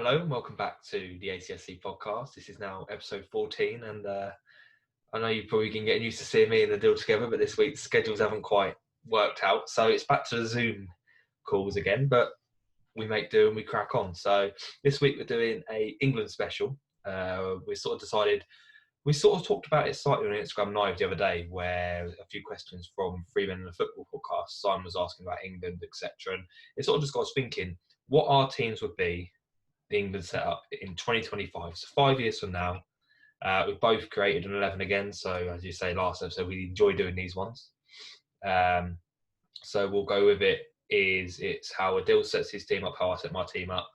Hello and welcome back to the ACSC podcast. This is now episode 14 and I know you've probably been getting used to seeing me and the deal together, but this week's schedules haven't quite worked out. So it's back to the Zoom calls again, but we make do and we crack on. So this week we're doing a England special. We sort of talked about it slightly on Instagram Live the other day, where a few questions from Three Men in the Football podcast. Simon was asking about England, etc. And it sort of just got us thinking what our teams would be, the England setup in 2025. So 5 years from now, we've both created an 11 again. So as you say, last episode, we enjoy doing these ones. So we'll go with it. It's how Adil sets his team up, how I set my team up.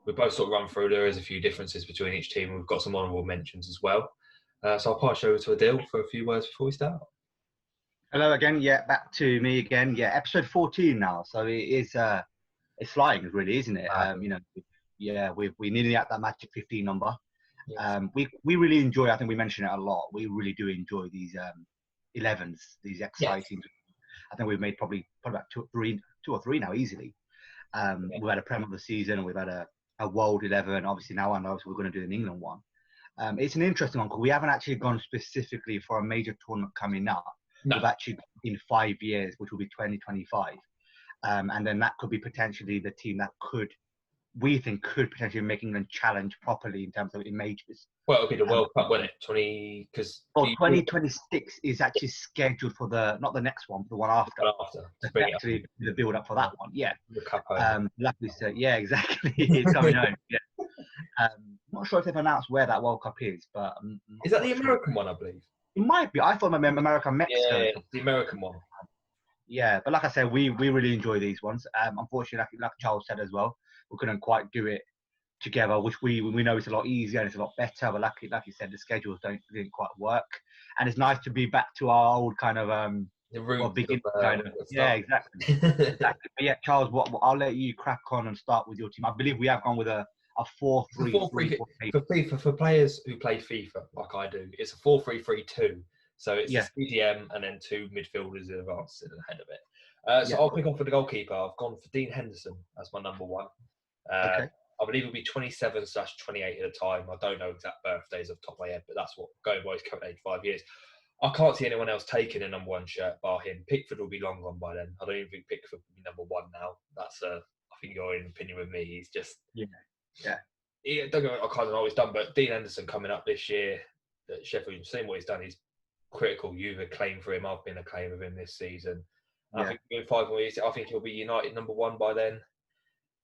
We both sort of run through. There is a few differences between each team, and we've got some honourable mentions as well. So I'll pass you over to Adil for a few words before we start. Hello again. Yeah, back to me again. Yeah, episode 14 now. So it is. It's flying, really, isn't it? We're nearly at that magic 15 number. Yes. We really enjoy. I think we mention it a lot. We really do enjoy these 11s, these exciting. Yes. I think we've made probably about two or three now easily. We've had a Premier of the season, and we've had a World 11. Obviously now I know we're going to do an England one. It's an interesting one because we haven't actually gone specifically for a major tournament coming up. No. We've actually in 5 years, which will be 2025. And then that could be potentially the team that we think could potentially make England challenge properly in terms of images. Well, it'll be the World Cup, won't it? 2026 is actually scheduled for not the next one, but the one after. Actually, the build up for that one. Yeah. The Cup. Luckily, so yeah, exactly. It's coming home. Yeah. I'm not sure if they've announced where that World Cup is, but is that the American one? I believe it might be. I thought America, Mexico. Yeah, the American one. Yeah, but like I said, we really enjoy these ones. Unfortunately, like Charles said as well, we couldn't quite do it together, which we know it's a lot easier and it's a lot better. But like you said, the schedules didn't quite work, and it's nice to be back to our old kind of the roots yeah, exactly. Exactly. But yeah, Charles, I'll let you crack on and start with your team. I believe we have gone with a 4-3-3 for players who play FIFA like I do. It's a 4-3-3-2. So it's a CDM and then two midfielders in advance sitting ahead of it. So I'll pick off with the goalkeeper. I've gone for Dean Henderson as my number one. I believe it'll be 27/28 at the time. I don't know exact birthdays off the top of my head, but that's what going by his current age, 5 years. I can't see anyone else taking a number one shirt bar him. Pickford will be long gone by then. I don't even think Pickford will be number one now. That's I think you're in opinion with me. He's just don't get me wrong, I can't know what he's done, but Dean Henderson coming up this year at Sheffield, you've seen what he's done. He's critical. You've acclaimed for him. I've been acclaimed of him this season. I think in 5 more years, I think he'll be United number one by then.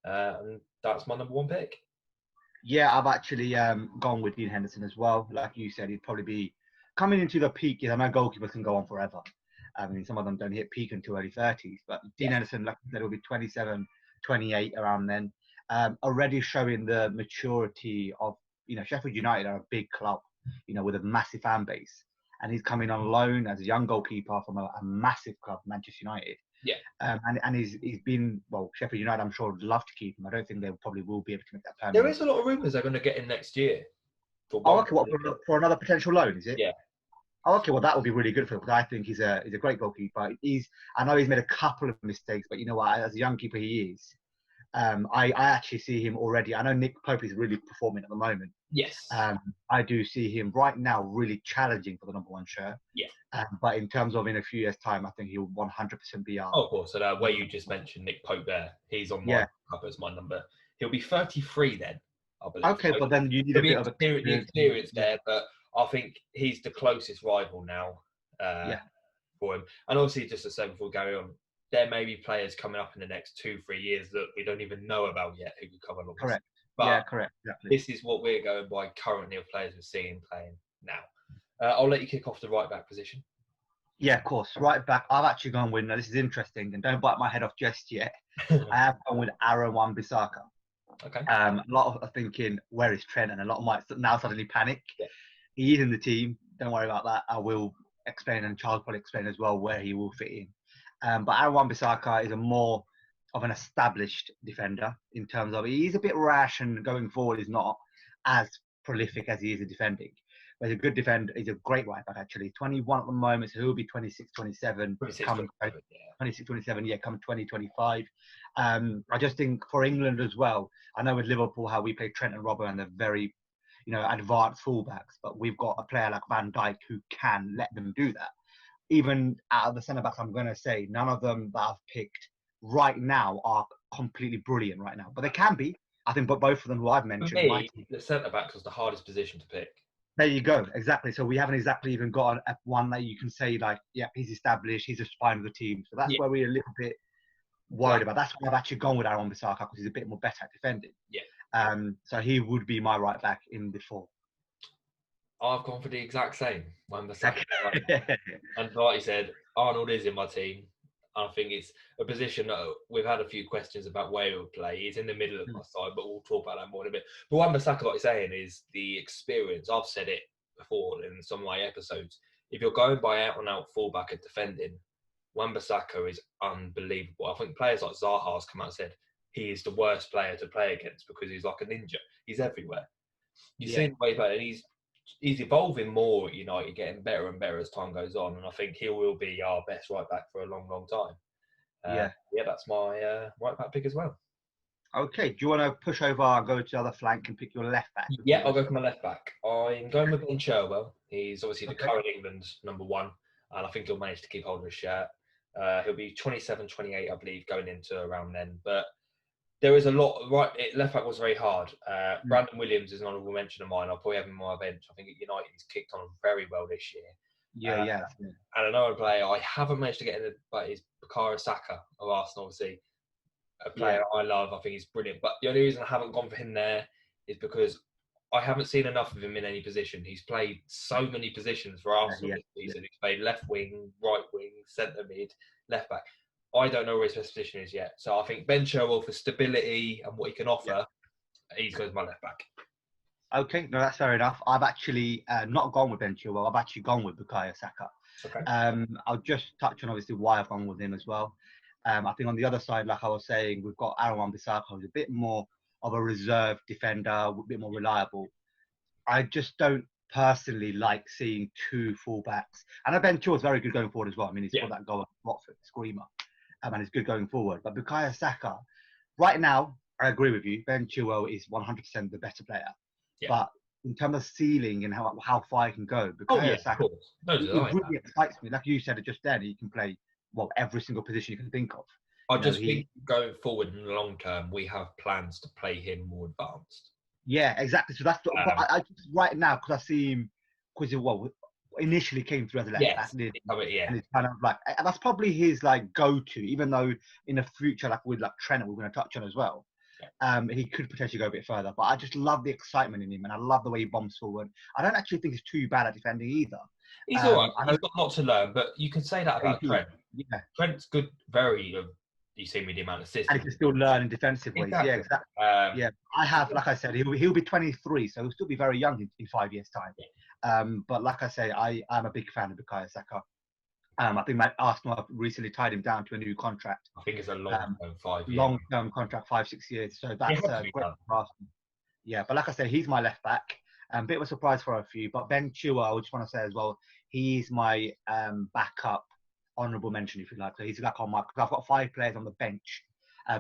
And that's my number one pick. Yeah, I've actually gone with Dean Henderson as well. Like you said, he'd probably be coming into the peak. I know goalkeepers can go on forever. I mean, some of them don't hit peak until early 30s. But Dean Henderson, like I said, will be 27, 28 around then. Already showing the maturity of, Sheffield United are a big club, with a massive fan base. And he's coming on loan as a young goalkeeper from a massive club, Manchester United. Yeah. And he's been, Sheffield United, I'm sure, would love to keep him. I don't think they probably will be able to make that permanent. There is a lot of rumours they're going to get him next year. For another potential loan, is it? Yeah. Oh, okay, well, that would be really good for him because I think he's a great goalkeeper. I know he's made a couple of mistakes, but you know what? As a young keeper he is. I actually see him already. I know Nick Pope is really performing at the moment. Yes. I do see him right now really challenging for the number one shirt. Yeah. But in terms of in a few years' time, I think he'll 100% be our. Oh, of course. So that way you just mentioned Nick Pope there. He's on my cover as my number. He'll be 33 then, I believe. Okay, but then you need a bit of experience there. But I think he's the closest rival now for him. And obviously, just to say before we carry on, there may be players coming up in the next 2-3 years that we don't even know about yet who could come along. Correct. But correct. Exactly. This is what we're going by currently of players we're seeing playing now. I'll let you kick off the right back position. Yeah, of course. Right back. I've actually gone with, now this is interesting, and don't bite my head off just yet. I have gone with Aaron Wan-Bissaka. Okay. A lot of thinking, where is Trent? And a lot might now suddenly panic. Yeah. He is in the team. Don't worry about that. I will explain, and Charles will explain as well where he will fit in. But Aaron Wan-Bissaka is a more of an established defender in terms of he's a bit rash and going forward is not as prolific as he is in defending. But he's a good defender. He's a great right back, actually. 21 at the moment, so he'll be 26, 27. 26, come 27, 26, 27, yeah, come 2025. I just think for England as well, I know with Liverpool how we play Trent and Robbo and they're very, advanced fullbacks, but we've got a player like Van Dijk who can let them do that. Even out of the centre backs, I'm going to say none of them that I've picked right now are completely brilliant right now, but they can be. I think, but both of them who I've mentioned. For me, the centre backs was the hardest position to pick. There you go, exactly. So we haven't exactly even got one that you can say like, yeah, he's established, he's a spine of the team. So that's where we're a little bit worried about. That's why I've actually gone with Aaron Bissaka because he's a bit more better at defending. Yeah. So he would be my right back in the 4. I've gone for the exact same. Wan-Bissaka. And like you said, Arnold is in my team. I think it's a position that we've had a few questions about where he would play. He's in the middle of my side, but we'll talk about that more in a bit. But Wan-Bissaka, like you're saying, is the experience. I've said it before in some of my episodes. If you're going by out-and-out fullback at defending, Wan-Bissaka is unbelievable. I think players like Zaha has come out and said he is the worst player to play against because he's like a ninja. He's everywhere. You've seen the way he plays, and he's evolving more at United, getting better and better as time goes on. And I think he will be our best right back for a long, long time. That's my right back pick as well. Okay, do you want to push over and go to the other flank and pick your left back? Yeah, I'll go for my left back. I'm going with Ben Chilwell. He's obviously the current England number 1, and I think he'll manage to keep hold of his shirt. He'll be 27, 28, I believe, going into around then. But there is a lot. Left back was very hard. Brandon Williams is an honourable mention of mine. I'll probably have him on my bench. I think at United he's kicked on very well this year. And another player I haven't managed to get in, but is Bukayo Saka of Arsenal. Obviously, a player I love. I think he's brilliant. But the only reason I haven't gone for him there is because I haven't seen enough of him in any position. He's played so many positions for Arsenal this season. He's played left wing, right wing, centre mid, left back. I don't know where his best position is yet. So I think Ben Chilwell, for stability and what he can offer, he goes my left back. Okay, no, that's fair enough. I've actually not gone with Ben Chilwell. I've actually gone with Bukayo Saka. Okay. I'll just touch on obviously why I've gone with him as well. I think on the other side, like I was saying, we've got Aaron Wan-Bissaka, who's a bit more of a reserve defender, a bit more reliable. I just don't personally like seeing 2 fullbacks. I know Ben Chilwell's very good going forward as well. I mean, he's got that goal at Watford, screamer. And he's good going forward. But Bukayo Saka, right now, I agree with you. Ben Chilwell is 100% the better player. Yeah. But in terms of ceiling and how far he can go, Bukayo Saka, it really excites me. Like you said just then, he can play every single position you can think of. I just think going forward in the long term, we have plans to play him more advanced. Yeah, exactly. So that's I right now because I see him because initially came through as a left back, and it's kind of like that's probably his like go-to. Even though in the future, like with like Trent, we're going to touch on as well. He could potentially go a bit further, but I just love the excitement in him, and I love the way he bombs forward. I don't actually think he's too bad at defending either. He's all right. He's got a lot to learn, but you can say that about Trent. Yeah, Trent's good. You see me the amount of assists, and he can still learn in defensive ways. Yeah, exactly. I have, like I said, he'll be 23, so he'll still be very young in 5 years' time. But like I say, I'm a big fan of Bukayo Saka. I think Arsenal have recently tied him down to a new contract. I think it's a long-term 5 years. Long-term contract, 5-6 years. So that's great for Arsenal. Yeah, but like I said, he's my left back. A bit of a surprise for a few, but Ben Chilwell, I just want to say as well, he's my backup honourable mention, if you like. So he's like on my, because I've got 5 players on the bench.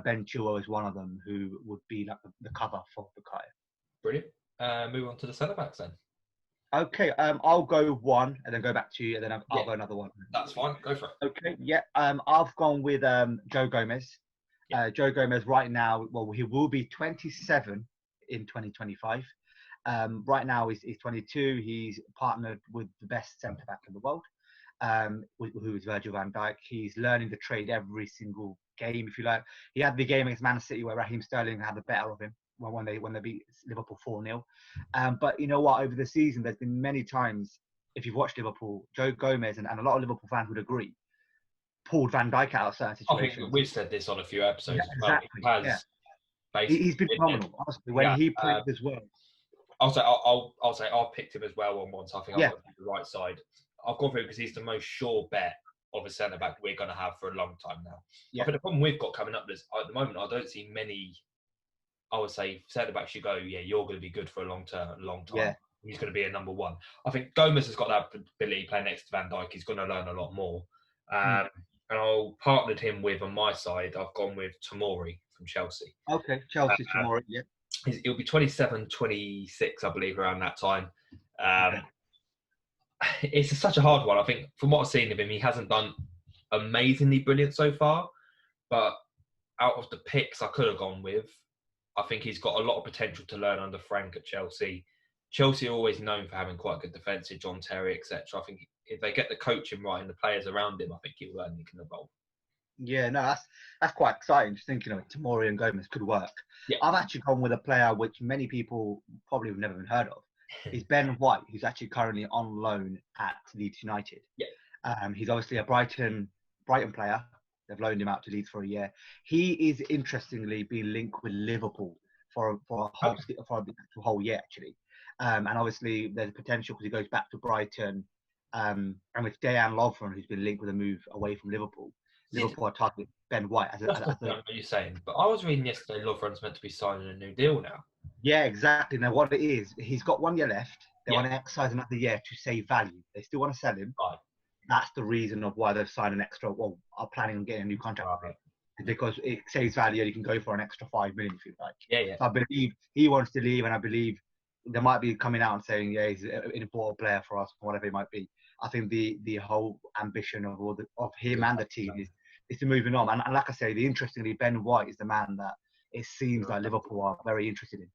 Ben Chilwell is one of them who would be like the cover for Bukayo. Brilliant. Move on to the centre backs then. Okay, I'll go one and then go back to you, and then I'll go another one. That's fine. Go for it. Okay, yeah. I've gone with Joe Gomez. Joe Gomez right now, he will be 27 in 2025. Right now he's 22. He's partnered with the best centre back in the world, who is Virgil van Dijk. He's learning the trade every single game, if you like. He had the game against Man City where Raheem Sterling had the better of him when they beat Liverpool 4-0. But you know what? Over the season, there's been many times, if you've watched Liverpool, Joe Gomez and a lot of Liverpool fans would agree, pulled Van Dijk out of certain situations. I think we've said this on a few episodes. He's been phenomenal, honestly, when he played as well. I'll say I've picked him as well on one, so I think I've got the right side. I've gone for him because he's the most sure bet of a centre back we're going to have for a long time now. I think the problem we've got coming up is at the moment I don't see many. I would say centre backs you go, you're going to be good for a long time. Yeah. he's going to be a number one. I think Gomez has got that ability playing next to Van Dijk. He's going to learn a lot more. And I'll partnered him with, on my side, I've gone with Tomori from Chelsea. Okay, Chelsea Tomori, yeah. He'll be 27, 26, I believe, around that time. It's such a hard one. I think from what I've seen of him, he hasn't done amazingly brilliant so far. But out of the picks I could have gone with, I think he's got a lot of potential to learn under Frank at Chelsea. Chelsea are always known for having quite good defensive, John Terry, etc. I think if they get the coaching right and the players around him, I think he'll learn and he can evolve. Yeah, no, that's quite exciting. Just thinking of it, Tomori and Gomez could work. Yeah. I've actually gone with a player which many people probably have never even heard of. Is Ben White, who's actually currently on loan at Leeds United. Yeah. He's obviously a Brighton player. They've loaned him out to Leeds for a year. He is interestingly being linked with Liverpool for a whole year actually. And obviously there's potential because he goes back to Brighton. And with Dejan Lovren, who's been linked with a move away from Liverpool. Liverpool are targeting Ben White as what you're saying. But I was reading yesterday Lovren's meant to be signing a new deal now. Yeah, exactly. Now what it is, he's got 1 year left. They want to exercise another year to save value. They still want to sell him. Right. That's the reason of why they've signed an extra, are planning on getting a new contract with him. Because it saves value and you can go for an extra 5 million if you like. Yeah. So I believe he wants to leave, and I believe they might be coming out and saying, yeah, he's an important player for us, whatever it might be. I think the whole ambition of him and the team is to moving on. And like I say, interestingly, Ben White is the man that it seems like Liverpool are very interested in.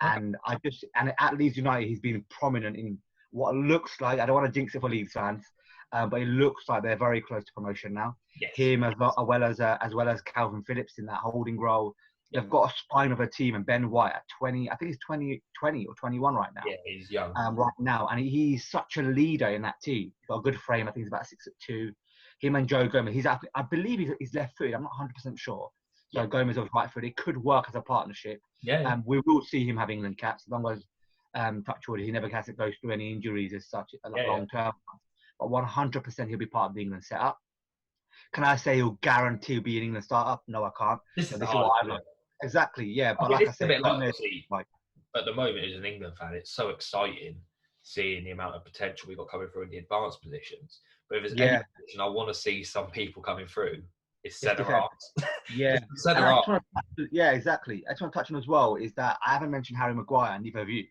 And at Leeds United, he's been prominent in what looks like, I don't want to jinx it for Leeds fans, but it looks like they're very close to promotion now. Yes. Him as well as Calvin Phillips in that holding role. They've got a spine of a team, and Ben White at 20, I think he's 20 or 21 right now. Yeah, he's young. Right now, and he's such a leader in that team. He's got a good frame. I think he's about 6'2". Him and Joe Gomez. I believe he's left-footed. I'm not 100% sure. So Gomez is right-footed. It could work as a partnership. Yeah. We will see him have England caps as long as touch wood, he never has to go through any injuries as such long term. But 100% he'll be part of the England setup. Can I say he'll guarantee he'll be in England startup? No, I can't. This is what I know. Exactly, yeah. But like I said, at the moment, as an England fan, it's so exciting seeing the amount of potential we've got coming through in the advanced positions. But if there's any position I want to see some people coming through, it's centre halves. Yeah. Centre half. Yeah, exactly. I just want to touch on as well is that I haven't mentioned Harry Maguire, neither of you.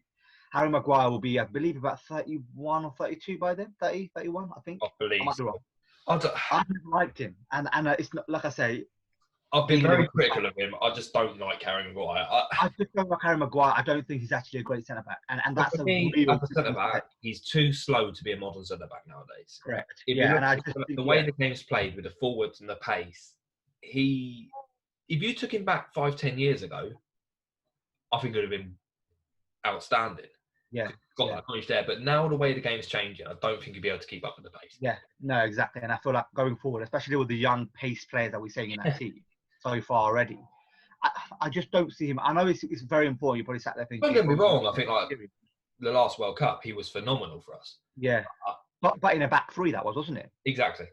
Harry Maguire will be, I believe, about 31 or 32 by then. 30, 31, I think. I believe. I might be wrong. I've never liked him, and it's not like I say. I've been very critical of him. I just don't like Harry Maguire. I just don't like Harry Maguire. I don't think he's actually a great centre back, and that's a real centre back. He's too slow to be a modern centre back nowadays. Correct. The way the game's played with the forwards and the pace, if you took him back 5-10 years ago, I think it would have been outstanding. Yeah, got that knowledge there. But now the way the game's changing, I don't think he'll be able to keep up with the pace. Yeah, no, exactly. And I feel like going forward, especially with the young pace players that we're seeing in that team so far already, I just don't see him. I know it's very important. You probably sat there thinking. Don't get me wrong. I think like the last World Cup, he was phenomenal for us. Yeah, but in a back three, that was, wasn't it? Exactly.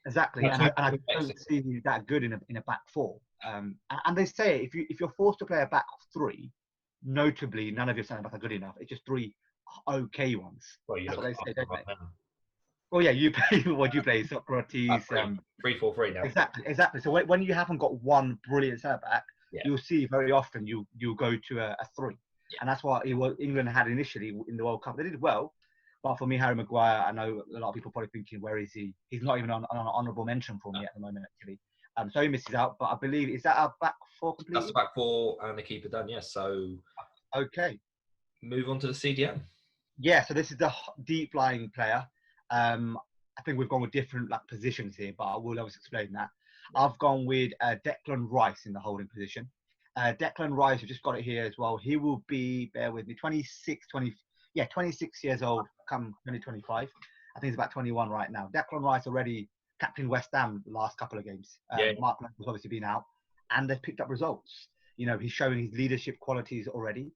Exactly, and I don't see you that good in a back four. And they say if you're forced to play a back three, notably none of your centre backs are good enough. It's just three okay ones. Well, that's what they say, don't they? Well, yeah, you play. What do you play? Socrates. 3-4-3 now. Exactly. So when you haven't got one brilliant centre back, you'll see very often you'll go to a three, and that's what England had initially in the World Cup. They did well. But for me, Harry Maguire, I know a lot of people probably thinking, where is he? He's not even on an honourable mention for me at the moment, actually. So he misses out. But I believe, is that our back four completely? That's the back four and the keeper done, yes. So, okay. Move on to the CDM. Yeah, so this is the deep-lying player. I think we've gone with different positions here, but I will always explain that. I've gone with Declan Rice in the holding position. Declan Rice, I've just got it here as well. He will be, bear with me, 26 years old come 2025. I think he's about 21 right now. Declan Rice already captained West Ham the last couple of games. Mark has obviously been out, and they've picked up results. You know, he's showing his leadership qualities already,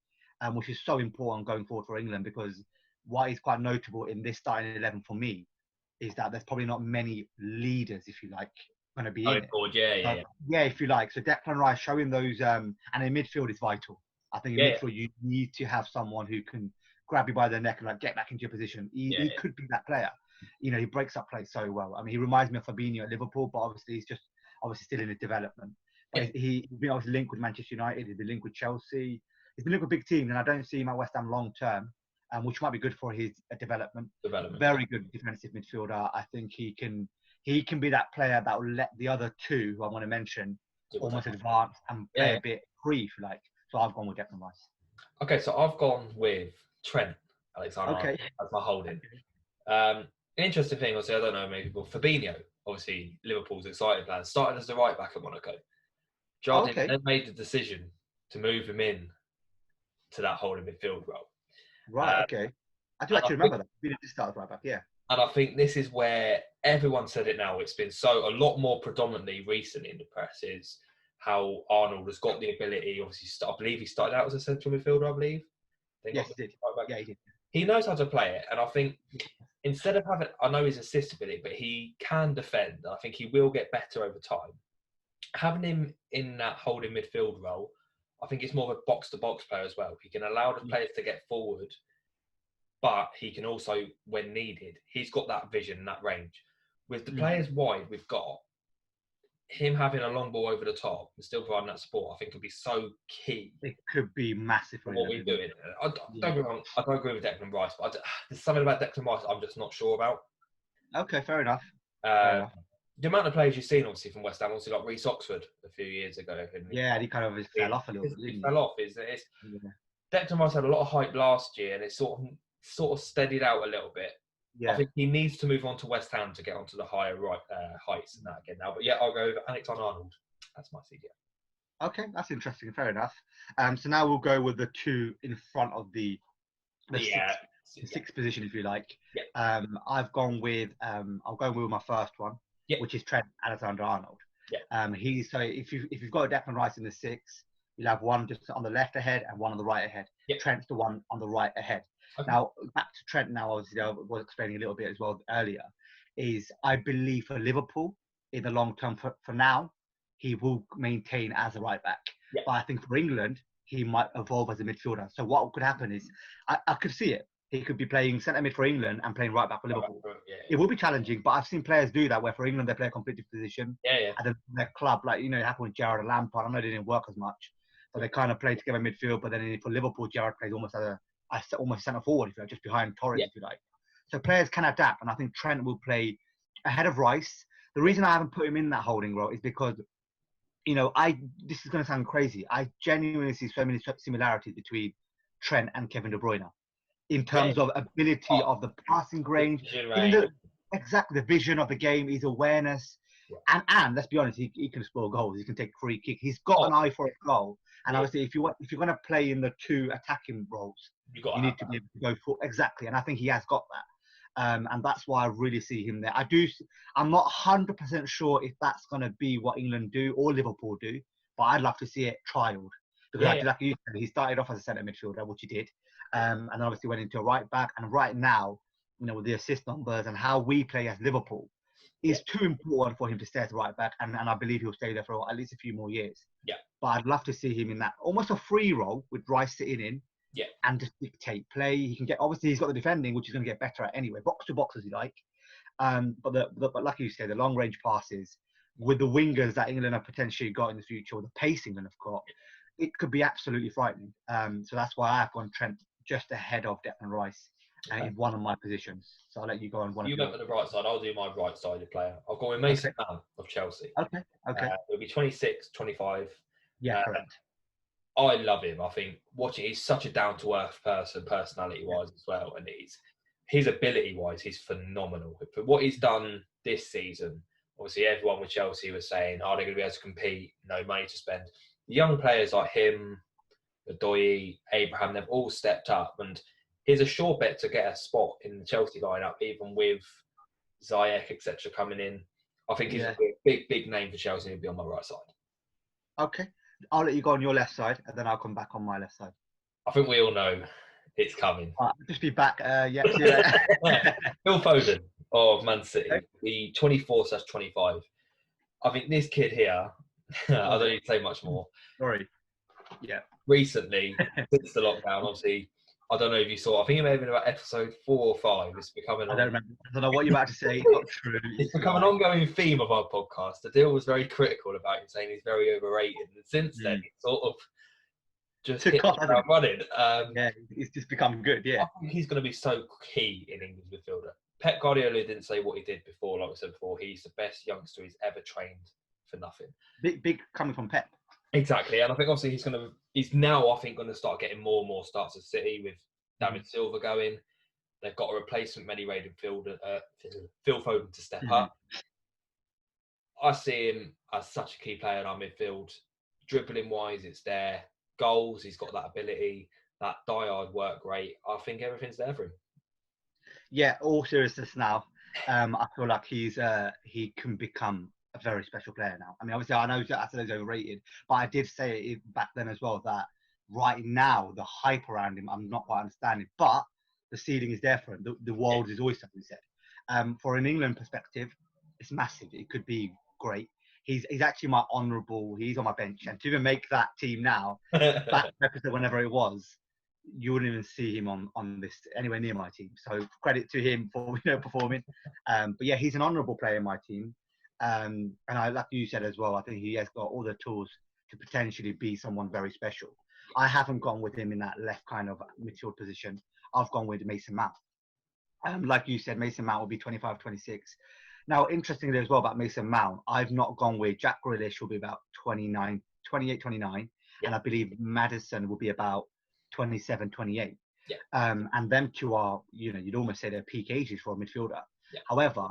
which is so important going forward for England, because what is quite notable in this starting 11 for me is that there's probably not many leaders, if you like, going to be in it. Yeah, if you like. So Declan Rice showing those, and in midfield is vital. I think in midfield you need to have someone who can grab you by the neck and like get back into your position. He could be that player. You know, he breaks up play so well. I mean, he reminds me of Fabinho at Liverpool, but obviously he's just still in his development. But he's been obviously linked with Manchester United. He's been linked with Chelsea. He's been linked with big teams, and I don't see him at West Ham long term, which might be good for his development. Very good defensive midfielder. I think he can be that player that will let the other two who I want to mention almost advance and play a bit free, if you like. So I've gone with Declan Rice. Okay, so I've gone with Trent Alexander-Arnold as my holding. Interesting thing, obviously, I don't know many people. Fabinho, obviously Liverpool's excited player, started as the right back at Monaco. Jardine then made the decision to move him in to that holding midfield role. Right. Okay. I do actually remember that. He did start as right back. Yeah. And I think this is where everyone said it now. It's been a lot more predominantly recently in the press is how Arnold has got the ability. Obviously, I believe he started out as a central midfielder. I believe. Yes, he did. Yeah, he did. He knows how to play it, and I think instead of having, I know his assist ability, but he can defend. I think he will get better over time. Having him in that holding midfield role, I think it's more of a box-to-box player as well. He can allow the players to get forward, but he can also, when needed, he's got that vision and that range. With the players wide we've got, him having a long ball over the top and still providing that support, I think could be so key. It could be massive for what we're doing. Don't get me wrong, I don't agree with Declan Rice, but there's something about Declan Rice I'm just not sure about. Okay, fair enough. The amount of players you've seen, obviously, from West Ham, obviously, like Reece Oxford a few years ago. And he kind of fell off a little bit. He fell off. Declan Rice had a lot of hype last year, and it's sort of steadied out a little bit. Yeah. I think he needs to move on to West Ham to get onto the higher heights and that again now. But yeah, I'll go with Alexander-Arnold. That's my CDM. Okay, that's interesting. Fair enough. So now we'll go with the two in front of the sixth position, if you like. Yeah. I've gone with I'll go with my first one, which is Trent Alexander-Arnold. Yeah. So if you've got Declan Rice in the six, you'll have one just on the left ahead and one on the right ahead. Yeah. Trent's the one on the right ahead. Okay. Now, back to Trent now, obviously, I was explaining a little bit as well earlier, is I believe for Liverpool, in the long term, for now, he will maintain as a right back. Yeah. But I think for England, he might evolve as a midfielder. So what could happen is, I could see it. He could be playing centre mid for England and playing right back for Liverpool. Yeah. It will be challenging, but I've seen players do that, where for England, they play a competitive position. Yeah. And then their club, like, it happened with Gerrard and Lampard. I know it didn't work as much, but they kind of play together midfield. But then for Liverpool, Gerrard plays almost almost centre forward, if you like, just behind Torres, if you like. So players can adapt, and I think Trent will play ahead of Rice. The reason I haven't put him in that holding role is because, this is going to sound crazy, I genuinely see so many similarities between Trent and Kevin De Bruyne in terms of ability of the passing range, exactly the vision of the game, his awareness, and let's be honest, he can score goals, he can take free kick, he's got an eye for a goal. And obviously, if you're going to play in the two attacking roles, you need to be able to go for exactly. And I think he has got that, and that's why I really see him there. I'm not 100% sure if that's going to be what England do or Liverpool do, but I'd love to see it trialed because, like you said, he started off as a centre midfielder, which he did, and then obviously went into a right back. And right now, with the assist numbers and how we play as Liverpool, is too important for him to stay as right back, and I believe he'll stay there for at least a few more years. Yeah. But I'd love to see him in that almost a free role with Rice sitting in, and just dictate play. He can get, obviously he's got the defending, which he's going to get better at anyway, box to box as you like. But like you say, the long range passes with the wingers that England have potentially got in the future, or the pace England have got, it could be absolutely frightening. So that's why I've gone Trent just ahead of Declan Rice. In one of my positions. So I'll let you go on one. You went to the right side, I'll do my right-sided player. I'll go with Mason Mount of Chelsea. Okay. It'll be 26, 25. Yeah, correct. I love him. I think he's such a down-to-earth person, personality-wise as well. And his ability-wise, he's phenomenal. For what he's done this season, obviously everyone with Chelsea was saying, are they going to be able to compete? No money to spend. The young players like him, Adoyi, Abraham, they've all stepped up, and he's a sure bet to get a spot in the Chelsea lineup, even with Ziyech, etc. coming in. I think he's a big name for Chelsea, and he'll be on my right side. Okay. I'll let you go on your left side, and then I'll come back on my left side. I think we all know it's coming. Just be back. Phil Foden of Man City, the 24/25. I think this kid here, I don't need to say much more. Sorry. Yeah. Recently, since the lockdown, obviously, I don't know if you saw. I think it may have been about episode 4 or 5. It's becoming. I don't remember. I don't know what you're about to say. It's not true. It's become an ongoing theme of our podcast. Adil was very critical about him, saying he's very overrated, and since then, he sort of just hit the ground running. Yeah, he's just become good. Yeah, I think he's going to be so key in England's midfielder. Pep Guardiola didn't say what he did before. Like I said before, he's the best youngster he's ever trained for nothing. Big coming from Pep. Exactly, and I think obviously he's now I think going to start getting more and more starts at City with David Silva going. They've got a replacement many rated Phil Foden to step up. I see him as such a key player in our midfield. Dribbling wise, it's there. Goals, he's got that ability, that die-hard work rate. I think everything's there for him. Yeah, all seriousness now. I feel like he can become a very special player now. I mean, obviously, I know I said he's overrated, but I did say it back then as well that right now the hype around him, I'm not quite understanding. But the ceiling is there for him. The world is always something said. For an England perspective, it's massive. It could be great. He's actually my honourable. He's on my bench, and to even make that team now, back episode whenever it was, you wouldn't even see him on this anywhere near my team. So credit to him for performing. But yeah, he's an honourable player in my team. And I, like you said as well, I think he has got all the tools to potentially be someone very special. I haven't gone with him in that left kind of midfield position. I've gone with Mason Mount. Like you said, Mason Mount will be 25, 26. Now, interestingly as well about Mason Mount, I've not gone with Jack Grealish will be about 28, 29. Yeah. And I believe Maddison will be about 27, 28. Yeah. And them two are, you'd almost say they're peak ages for a midfielder. Yeah. However,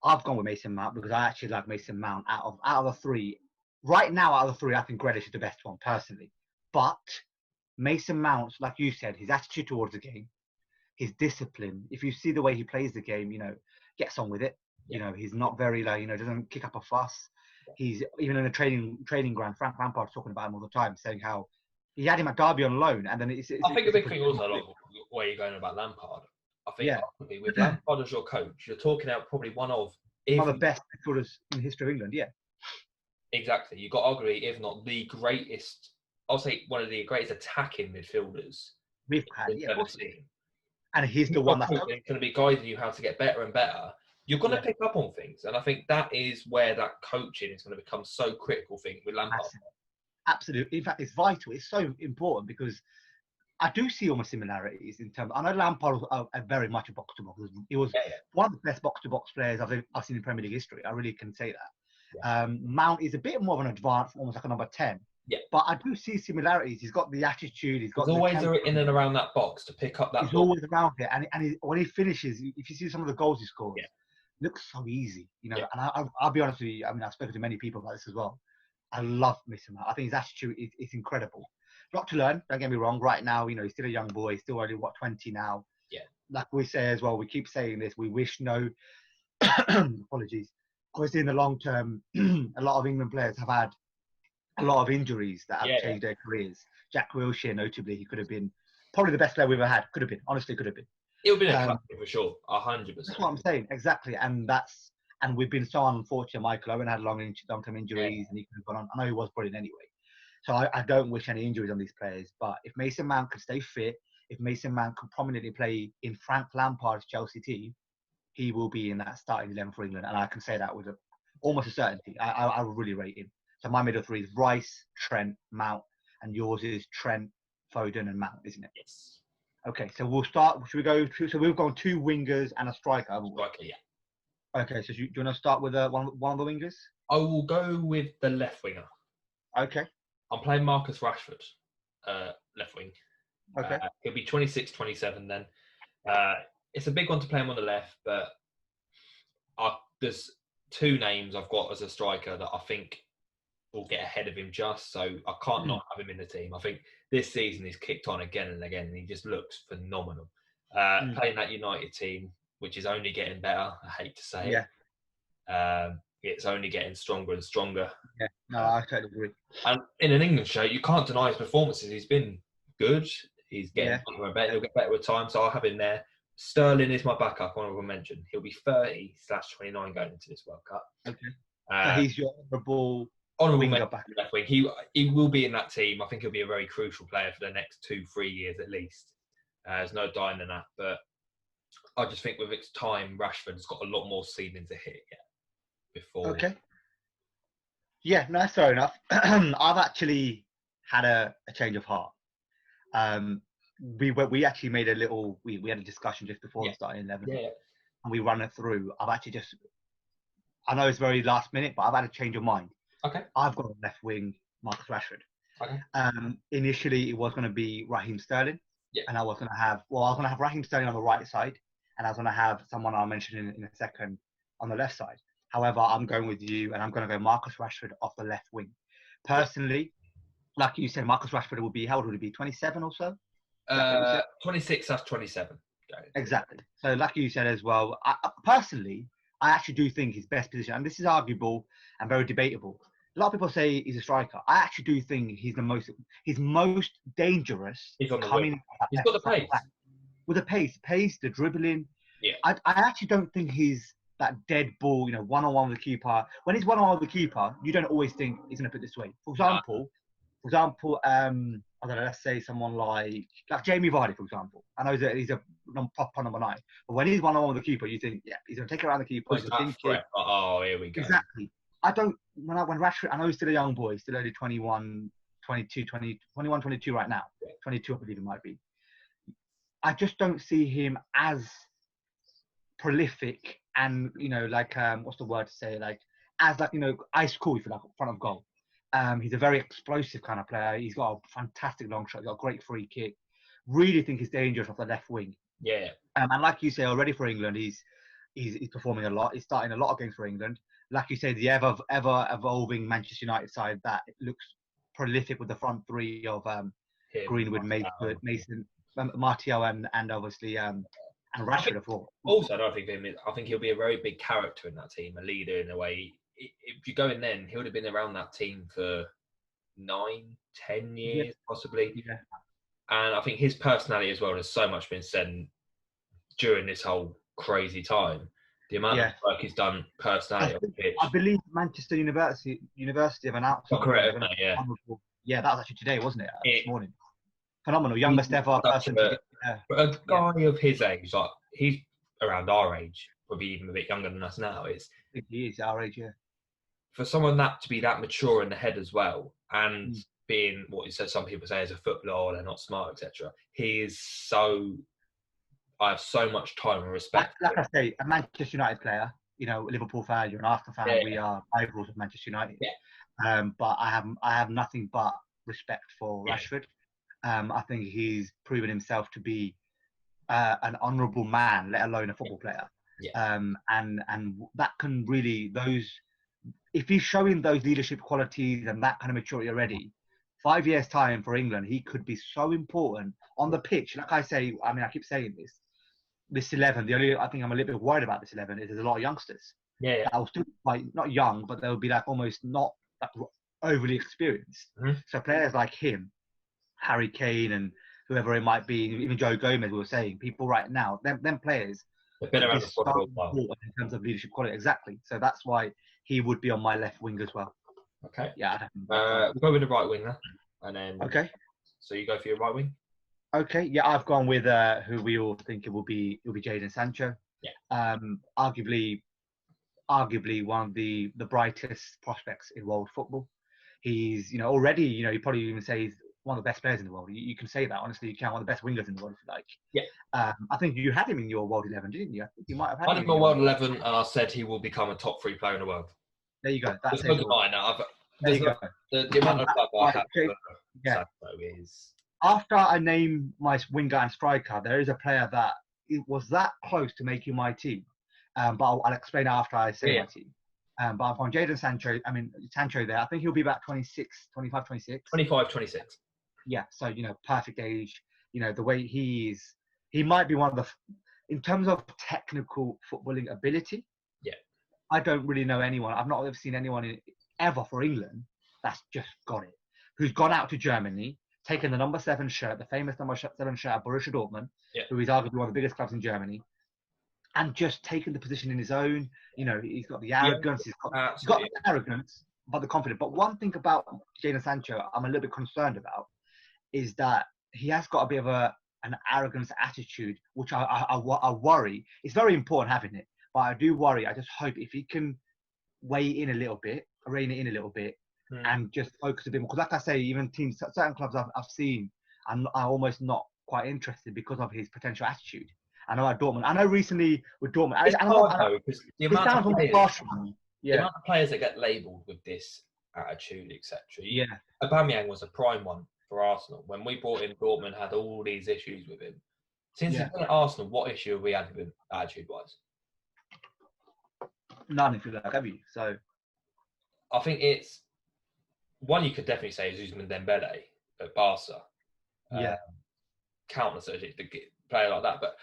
I've gone with Mason Mount because I actually like Mason Mount out of the three. Right now, out of the three, I think Grealish is the best one personally. But Mason Mount, like you said, his attitude towards the game, his discipline. If you see the way he plays the game, gets on with it. He's not very doesn't kick up a fuss. He's even in a training ground. Frank Lampard's talking about him all the time, saying how he had him at Derby on loan, and then I think the big thing also, like, where you're going about Lampard. I think with Lampard as your coach, you're talking out probably one of the best midfielders in the history of England. Yeah, exactly. You've got arguably, if not the greatest, I'll say one of the greatest attacking midfielders we've had. Yeah, and he's the one that's going to be guiding you how to get better and better. You're going to pick up on things, and I think that is where that coaching is going to become so critical thing with Lampard. Absolutely. In fact, it's vital. It's so important because I do see almost similarities in terms. I know Lampard was very much a box to box. He was one of the best box to box players I've seen in Premier League history. I really can say that. Yeah. Mount is a bit more of an advanced, almost like a number 10. Yeah. But I do see similarities. He's got the attitude. He's always in and around that box to pick up that. He's always around it, and when he finishes, if you see some of the goals he scores, looks so easy. And I'll be honest with you. I mean, I've spoken to many people about this as well. I love Mason Mount. I think his attitude is incredible. Lot to learn. Don't get me wrong. Right now, he's still a young boy. He's still only 20 now. Yeah. Like we say as well, we keep saying this. We wish no apologies. Obviously, in the long term, a lot of England players have had a lot of injuries that have changed their careers. Jack Wilshere, notably, he could have been probably the best player we've ever had. Could have been. Honestly, could have been. It would have been a classic for sure. 100%. That's what I'm saying. Exactly. And we've been so unfortunate. Michael Owen had long-term injuries, and he could have gone on. I know he was brilliant anyway. So I don't wish any injuries on these players. But if Mason Mount could stay fit, if Mason Mount could prominently play in Frank Lampard's Chelsea team, he will be in that starting 11 for England. And I can say that with almost a certainty. I would really rate him. So my middle three is Rice, Trent, Mount, and yours is Trent, Foden, and Mount, isn't it? Yes. Okay, so we'll start. Should we go? So we've gone 2 wingers and a striker. Striker, yeah. Okay, so do you want to start with one of the wingers? I will go with the left winger. Okay. I'm playing Marcus Rashford, left wing. Okay. He'll be 26, 27 then. It's a big one to play him on the left, but there's 2 names I've got as a striker that I think will get ahead of him just, so I can't not have him in the team. I think this season he's kicked on again and again, and he just looks phenomenal. Playing that United team, which is only getting better, I hate to say it. It's only getting stronger and stronger. Yeah, no, I totally agree. And in an England show, you can't deny his performances. He's been good. He's getting better and better. He'll get better with time, so I'll have him there. Sterling is my backup, honourable mention. He'll be 30/29 going into this World Cup. Okay. So he's your honourable mention left wing. He will be in that team. I think he'll be a very crucial player for the next 2-3 years at least. There's no denying that. But I just think with its time, Rashford's got a lot more ceiling to hit yet before. Okay. Yeah, no, that's fair enough. I've actually had a change of heart. We actually made we had a discussion just before the starting 11, and we ran it through. I know it's very last minute, but I've had a change of mind. Okay. I've got a left wing, Marcus Rashford. Okay. Initially, it was going to be Raheem Sterling, and I was going to have Raheem Sterling on the right side, and I was going to have someone I'll mention in a second on the left side. However, I'm going with you, and I'm going to go Marcus Rashford off the left wing. Personally, like you said, Marcus Rashford will be, how old would he be, 27 or so? 26, that's 27. Exactly. So like you said as well, personally, I actually do think his best position, and this is arguable and very debatable. A lot of people say he's a striker. I actually do think he's most dangerous. He's on the wing. He's got the pace. With the pace, the dribbling. Yeah. I actually don't think he's that dead ball, one-on-one with the keeper. When he's one-on-one with the keeper, you don't always think he's going to put it this way. For example, I don't know, let's say someone like Jamie Vardy, for example. I know he's a proper number 9. But when he's one-on-one with the keeper, you think, he's going to take it around the keeper. Oh, here we go. Exactly. When Rashford, I know he's still a young boy, he's still only 21, 22 right now. 22, I believe it might be. I just don't see him as prolific and, what's the word to say? Ice cool, if you like, in front of goal. He's a very explosive kind of player. He's got a fantastic long shot. He's got a great free kick. Really think he's dangerous off the left wing. Yeah. And like you say, already for England, he's performing a lot. He's starting a lot of games for England. Like you say, the ever evolving Manchester United side that looks prolific with the front three of Greenwood, Mason, Martial, and obviously and Rashford. Also, I think he'll be a very big character in that team, a leader in a way. If you go in then, he would have been around that team for 9-10 years, possibly. Yeah. And I think his personality as well has so much been said during this whole crazy time. The amount of work he's done personality on the pitch. I believe Manchester University have announced. Correct, that was actually today, wasn't it? This morning. Phenomenal, youngest ever person. But a guy of his age, like he's around our age, probably even a bit younger than us now. He is our age, yeah. For someone to be that mature in the head as well, and being what you said, some people say as a footballer, they're not smart, etc. He is so. I have so much time and respect. Like I say, a Manchester United player, Liverpool fan, you're an Arsenal fan. Yeah. We are rivals of Manchester United. Yeah. But I have nothing but respect for Rashford. I think he's proven himself to be an honourable man, let alone a football player. Yeah. And that can really if he's showing those leadership qualities and that kind of maturity already, 5 years time for England, he could be so important on the pitch. Like I say, I keep saying this 11, the only I think I'm a little bit worried about this 11 is there's a lot of youngsters. Yeah. That will still not young, but they'll be almost not overly experienced. Mm-hmm. So players like him, Harry Kane, and whoever it might be, even Joe Gomez, we were saying, people right now, them players, they've been around the in terms of leadership quality. Exactly. So that's why he would be on my left wing as well. Okay. Yeah. We'll go with the right wing then. And then. Okay. So you go for your right wing. Okay. Yeah, I've gone with who we all think it will be. It'll be Jadon Sancho. Yeah. Arguably one of the brightest prospects in world football. He's already you probably even say he's one of the best players in the world. You can say that honestly. You can one of the best wingers in the world if you like. Yeah. I think you had him in your world 11, didn't you? I think you might have had him in my world 11, and I said he will become a top 3 player in the world. There you go. That's it. There you go. The amount of love I have for Sancho is. After I name my winger and striker, there is a player that was that close to making my team. But I'll explain after I say my team. But I've gone Jadon Sancho. Sancho there. I think he'll be about 26. 25, 26. Yeah. So, perfect age. The way he might be one of the, in terms of technical footballing ability. Yeah. I don't really know anyone. I've not ever seen anyone ever for England that's just got it. Who's gone out to Germany, taken the number 7 shirt, the famous number 7 shirt at Borussia Dortmund, who is arguably one of the biggest clubs in Germany, and just taken the position in his own. He's got the arrogance. He's got the arrogance, but the confidence. But one thing about Jadon Sancho I'm a little bit concerned about is that he has got a bit of a an arrogance attitude, which I worry. It's very important having it, but I do worry. I just hope if he can rein it in a little bit, and just focus a bit more. Because, like I say, even teams, certain clubs I've seen, I'm almost not quite interested because of his potential attitude. I know at Dortmund. I know recently with Dortmund. It's hard though, because the amount of players that get labelled with this attitude, etc. Yeah. Aubameyang was a prime one for Arsenal. When we brought in Dortmund, had all these issues with him. Since he's been at Arsenal, what issue have we had with him attitude-wise? None, if you like, have you? So I think it's one you could definitely say is Ousmane Dembele at Barca. Countless a player like that, but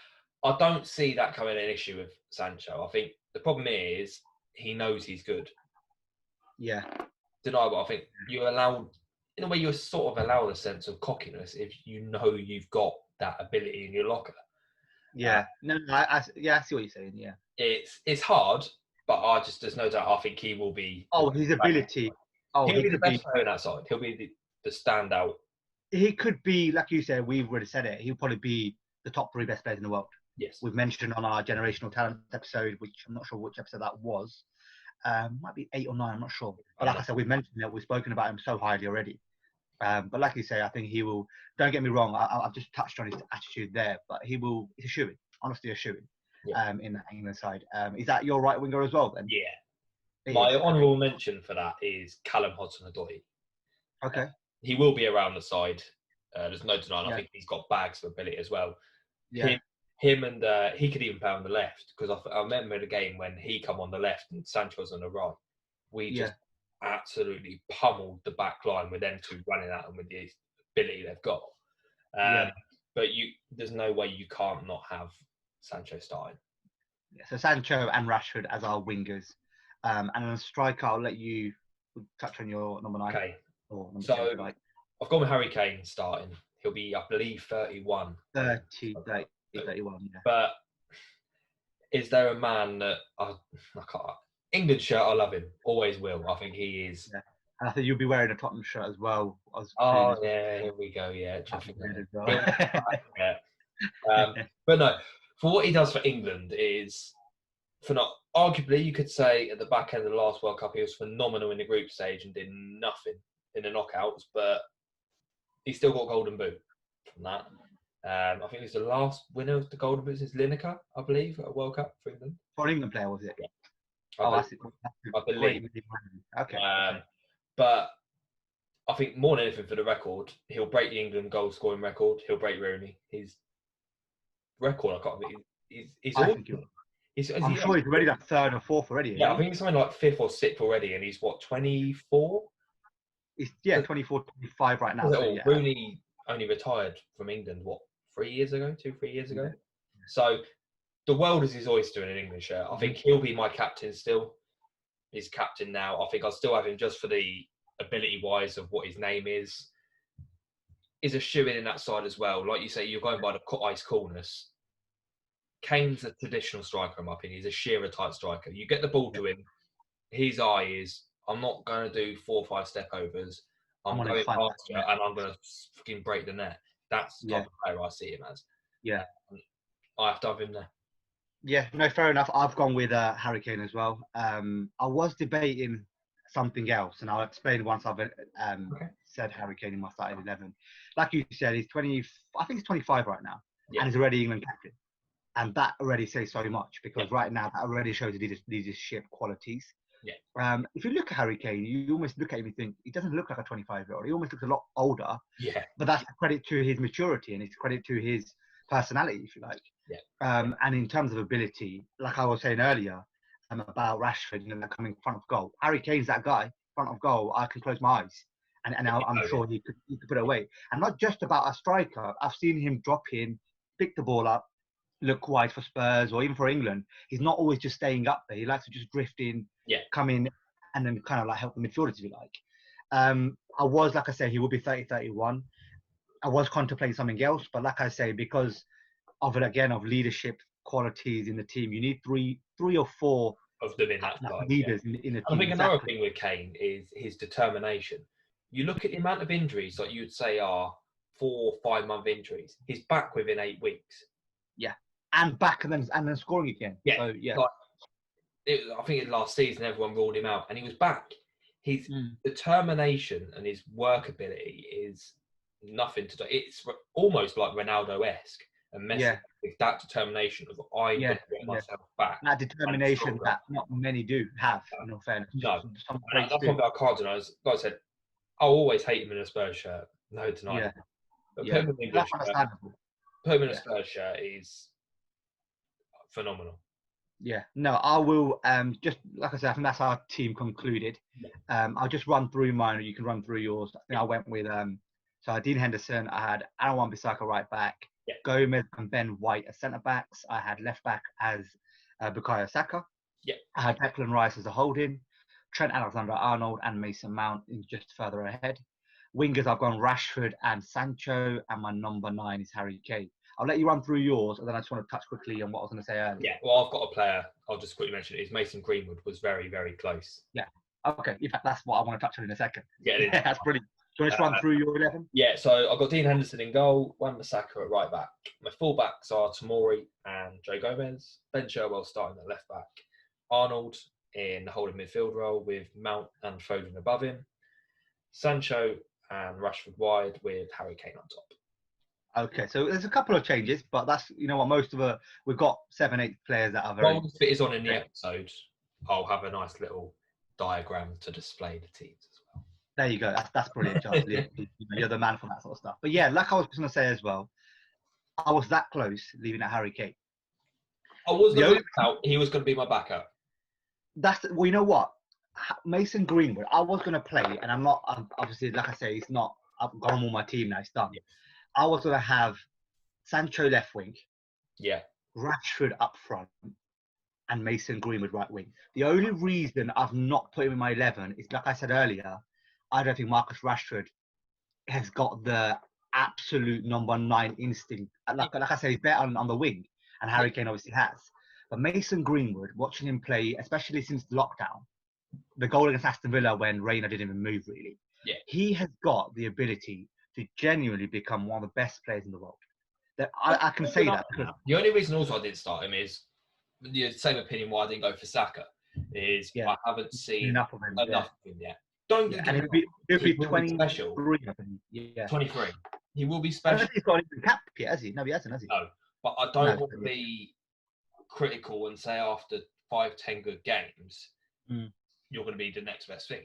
I don't see that coming an issue with Sancho. I think the problem is he knows he's good. Yeah. Deniable. I think you allow, in a way, you sort of allow a sense of cockiness if you know you've got that ability in your locker. Yeah. I see what you're saying. Yeah. It's hard, but there's no doubt. I think he will be. Oh, his ability. He'll be the best player on that side. He'll be the standout. He could be, like you said, we've already said it. He'll probably be the top 3 best players in the world. Yes. We've mentioned on our generational talent episode, which I'm not sure which episode that was. Might be 8 or 9, I'm not sure. But like I said, we've mentioned it. We've spoken about him so highly already. But like you say, I think he will. Don't get me wrong. I've just touched on his attitude there, but he will. It's a shoo-in. Honestly, a shoo-in. In that England side. Is that your right winger as well? Then. Yeah. My honourable mention for that is Callum Hudson-Odoi. Okay. He will be around the side. There's no denying. I think he's got bags of ability as well. Yeah. Him and he could even play on the left, because I remember the game when he come on the left and Sancho was on the right. We just absolutely pummeled the back line with them two running at them with the ability they've got. But there's no way you can't not have Sancho starting. Yeah, so Sancho and Rashford as our wingers. And on a striker, I'll let you touch on your number 9. Okay. So I've gone with Harry Kane starting. He'll be, I believe, 31. 31, yeah. But is there a man that I can't? England shirt, I love him. Always will. I think he is. Yeah. And I think you'll be wearing a Tottenham shirt as well. Here we go. Yeah. But no, for what he does for England is arguably, you could say at the back end of the last World Cup, he was phenomenal in the group stage and did nothing in the knockouts, but he still got Golden Boot from that. I think he was the last winner of the Golden Boot since Lineker, I believe, at a World Cup for England. For an England player, was it? Yeah. I believe. Okay. But I think more than anything, for the record, he'll break the England goal scoring record. He'll break Rooney. His record, I can't believe. I'm sure he's already that 3rd or 4th already. Yeah, I think he's something like 5th or 6th already, and he's what, 24? He's 24, 25 right now. Rooney only retired from England, what, 3 years ago? 2-3 years ago? So the world is his oyster in an England shirt. I think he'll be my captain still. He's captain now. I think I'll still have him just for the ability-wise of what his name is. He's a shoo-in that side as well. Like you say, you're going by the ice coolness. Kane's a traditional striker, in my opinion. He's a Shearer-type striker. You get the ball to him, his eye is, I'm not going to do 4 or 5 step-overs. I'm going past you, and I'm going to fucking break the net. That's the type of player I see him as. Yeah. I have to have him there. Yeah, no, fair enough. I've gone with Harry Kane as well. I was debating something else, and I'll explain once I've said Harry Kane in my starting 11. Like you said, he's 20. I think he's 25 right now, and he's already England captain. And that already says so much, because right now that already shows leadership qualities. Yeah. If you look at Harry Kane, you almost look at him and think he doesn't look like a 25-year-old. He almost looks a lot older. Yeah. But that's a credit to his maturity, and it's credit to his personality, if you like. Yeah. And in terms of ability, like I was saying earlier, about Rashford, coming front of goal. Harry Kane's that guy, front of goal. I can close my eyes, and I'm sure he could put it away. And not just about a striker. I've seen him drop in, pick the ball up, look wide for Spurs or even for England. He's not always just staying up there. He likes to just drift in, come in, and then kind of like help the midfielders, if you like. I was, like I said, he will be 30-31. I was contemplating something else, but like I say, because of leadership qualities in the team, you need three or four of them in that leaders in the team. I think another thing with Kane is his determination. You look at the amount of injuries that you would say are 4-5 month injuries. He's back within 8 weeks. Yeah, and back and then scoring again. Yeah, so, yeah. Like, I think last season everyone ruled him out, and he was back. His determination and his work ability is nothing to do. It's almost like Ronaldo-esque, and Messi with that determination of I'm going to get myself back. That determination that not many do have, in all fairness. No, that's something I can't deny. Like I said, I'll always hate him in a Spurs shirt. No denying it. But put him in English shirt, put him in a Spurs shirt is phenomenal. Yeah, no, I will. Just like I said, I think that's our team concluded. I'll just run through mine, or you can run through yours. I think I went with so Dean Henderson. I had Aaron Wan-Bissaka right back, Gomez and Ben White as centre backs. I had left back as Bukayo Saka. I had Declan Rice as a holding, Trent Alexander-Arnold and Mason Mount just further ahead. Wingers, I've gone Rashford and Sancho, and my number 9 is Harry Kane. I'll let you run through yours, and then I just want to touch quickly on what I was going to say earlier. Yeah, well, I've got a player. I'll just quickly mention it. Is Mason Greenwood was very, very close. Yeah. Okay. In fact, that's what I want to touch on in a second. Yeah, that's brilliant. Do you want to run through your 11? Yeah, so I've got Dean Henderson in goal, Wan-Bissaka at right back. My full-backs are Tomori and Joe Gomez. Ben Chilwell starting at left back. Arnold in the holding midfield role with Mount and Foden above him. Sancho and Rashford wide with Harry Kane on top. Okay, so there's a couple of changes, but that's, you know what, we've got 7-8 players that are very... Well, if it is on in the episode, I'll have a nice little diagram to display the teams as well. There you go. That's brilliant, Charles. You're the man for that sort of stuff. But yeah, like I was going to say as well, I was that close leaving at Harry Kane. I was going to out. He was going to be my backup. Well, you know what? Mason Greenwood, I was going to play, and I'm obviously, like I say, it's not, I've got him on my team now, it's done. Yeah. I was going to have Sancho left wing, Rashford up front, and Mason Greenwood right wing. The only reason I've not put him in my 11 is, like I said earlier, I don't think Marcus Rashford has got the absolute number 9 instinct. Like I said, he's better on the wing, and Harry Kane obviously has. But Mason Greenwood, watching him play, especially since lockdown, the goal against Aston Villa when Reina didn't even move really, he has got the ability to genuinely become one of the best players in the world. That I can say that. The only reason also I didn't start him is the same opinion why I didn't go for Saka. Is I haven't seen enough of him yet. Don't get and he'll be 23. 23. He will be special. I don't think he's got even cap yet, has he? No, he hasn't, has he? No, but I don't want to be critical and say after 5-10 good games, you're going to be the next best thing.